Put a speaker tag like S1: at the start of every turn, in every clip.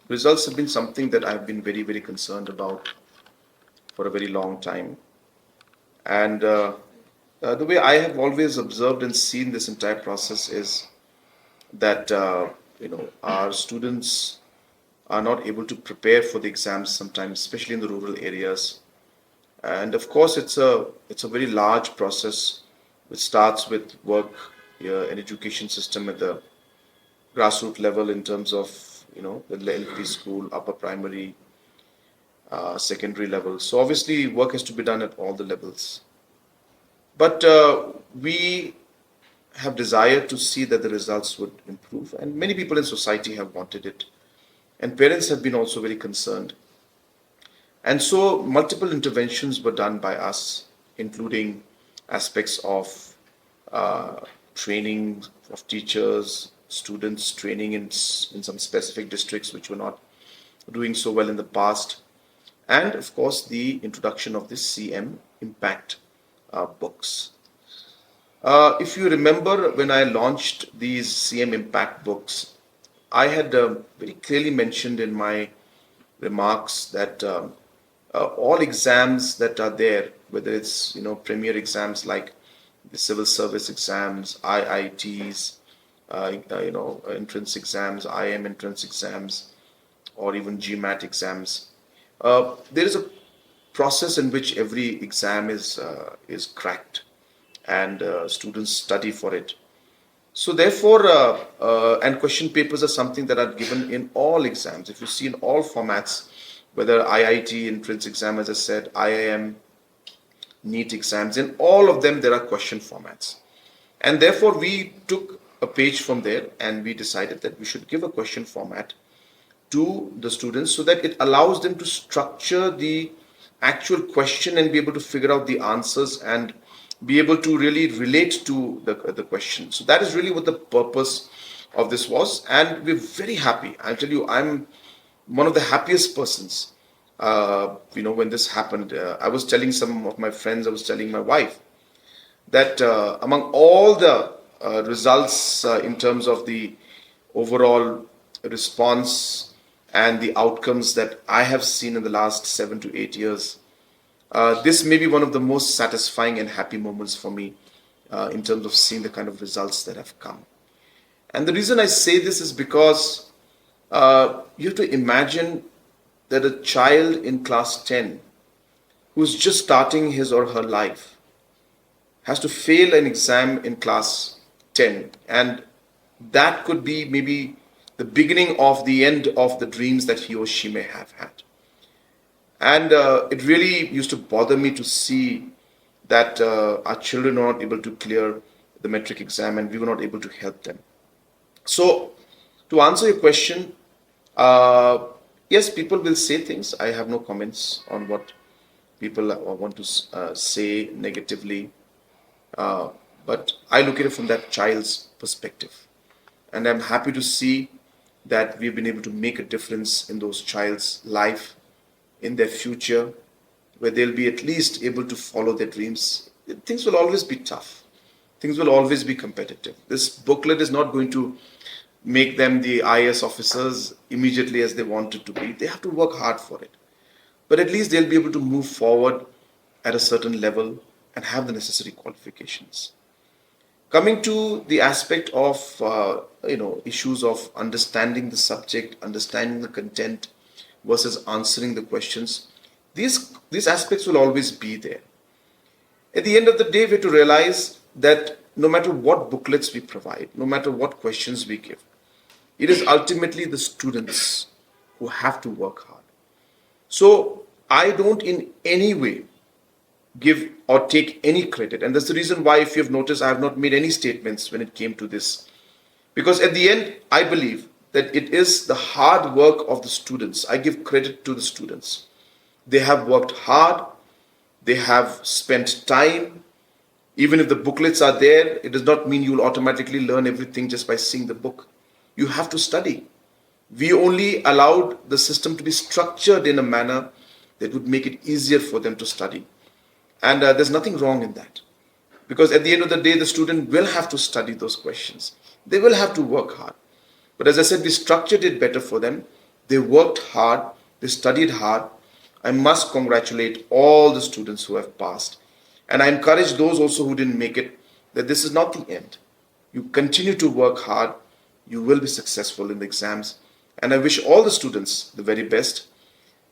S1: Results have been something that I've been very, very concerned about for a very long time. And the way I have always observed and seen this entire process is that our students are not able to prepare for the exams sometimes, especially in the rural areas. And of course, it's a very large process which starts with work, an education system at the grassroots level in terms of the LP school, upper primary, secondary level. So obviously, work has to be done at all the levels. But we have desired to see that the results would improve, and many people in society have wanted it, and parents have been also very concerned. And so, multiple interventions were done by us, including aspects of uh, training of teachers, students, training in some specific districts which were not doing so well in the past, and of course, the introduction of the CM Impact books. If you remember, when I launched these CM Impact books, I had very clearly mentioned in my remarks that all exams that are there, whether it's premier exams like the civil service exams, IITs, entrance exams, IM entrance exams, or even GMAT exams, there is a process in which every exam is cracked, and students study for it. So therefore, and question papers are something that are given in all exams. If you see in all formats, whether IIT entrance exam, as I said, IIM, NEET exams, in all of them there are question formats. And therefore, we took a page from there and we decided that we should give a question format to the students so that it allows them to structure the actual question and be able to figure out the answers and be able to really relate to the question. So that is really what the purpose of this was. And we're very happy. I'll tell you, I'm one of the happiest persons. When this happened, I was telling some of my friends, I was telling my wife that among all the results in terms of the overall response and the outcomes that I have seen in the last 7 to 8 years, this may be one of the most satisfying and happy moments for me in terms of seeing the kind of results that have come. And the reason I say this is because you have to imagine that a child in class 10 who's just starting his or her life has to fail an exam in class 10, and that could be maybe the beginning of the end of the dreams that he or she may have had. And it really used to bother me to see that our children are not able to clear the metric exam and we were not able to help them. So, to answer your question, yes, people will say things. I have no comments on what people want to say negatively. But I look at it from that child's perspective. And I'm happy to see that we've been able to make a difference in those child's life, in their future, where they'll be at least able to follow their dreams. Things will always be tough. Things will always be competitive. This booklet is not going to make them the IAS officers immediately as they want it to be. They have to work hard for it. But at least they'll be able to move forward at a certain level and have the necessary qualifications. Coming to the aspect of issues of understanding the subject, understanding the content versus answering the questions, these aspects will always be there. At the end of the day, we have to realize that no matter what booklets we provide, no matter what questions we give, it is ultimately the students who have to work hard. So I don't in any way give or take any credit. And that's the reason why, if you've noticed, I have not made any statements when it came to this. Because at the end, I believe that it is the hard work of the students. I give credit to the students. They have worked hard. They have spent time. Even if the booklets are there, it does not mean you'll automatically learn everything just by seeing the book. You have to study. We only allowed the system to be structured in a manner that would make it easier for them to study. And there's nothing wrong in that. Because at the end of the day, the student will have to study those questions. They will have to work hard. But as I said, we structured it better for them They worked hard, they studied hard. I must congratulate all the students who have passed. And I encourage those also who didn't make it that this is not the end. You continue to work hard, you will be successful in the exams. And I wish all the students the very best.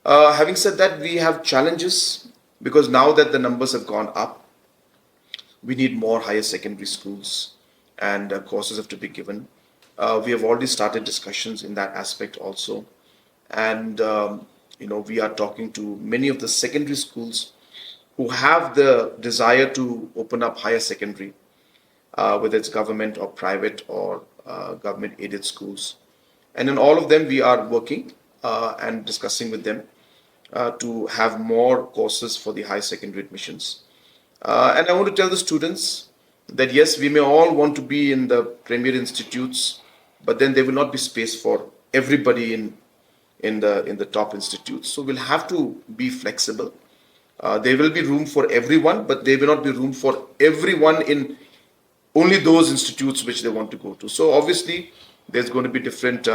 S1: Having said that, we have challenges because now that the numbers have gone up, we need more higher secondary schools and courses have to be given. We have already started discussions in that aspect also. And, we are talking to many of the secondary schools who have the desire to open up higher secondary, whether it's government or private or government aided schools. And in all of them, we are working and discussing with them to have more courses for the high secondary admissions. And I want to tell the students that yes, we may all want to be in the premier institutes, but then there will not be space for everybody in the top institutes. So we'll have to be flexible. There will be room for everyone, but there will not be room for everyone in only those institutes which they want to go to. So obviously, there's going to be different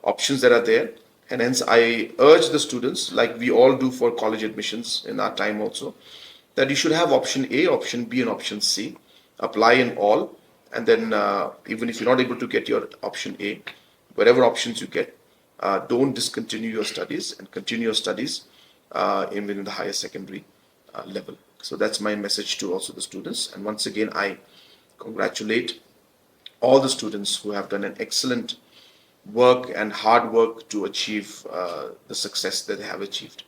S1: options that are there, and hence I urge the students, like we all do for college admissions in our time also, that you should have option A, option B, and option C. Apply in all, and then even if you're not able to get your option A, whatever options you get, don't discontinue your studies and continue your studies even in the higher secondary level. So that's my message to also the students. And once again, I congratulate all the students who have done an excellent work and hard work to achieve the success that they have achieved.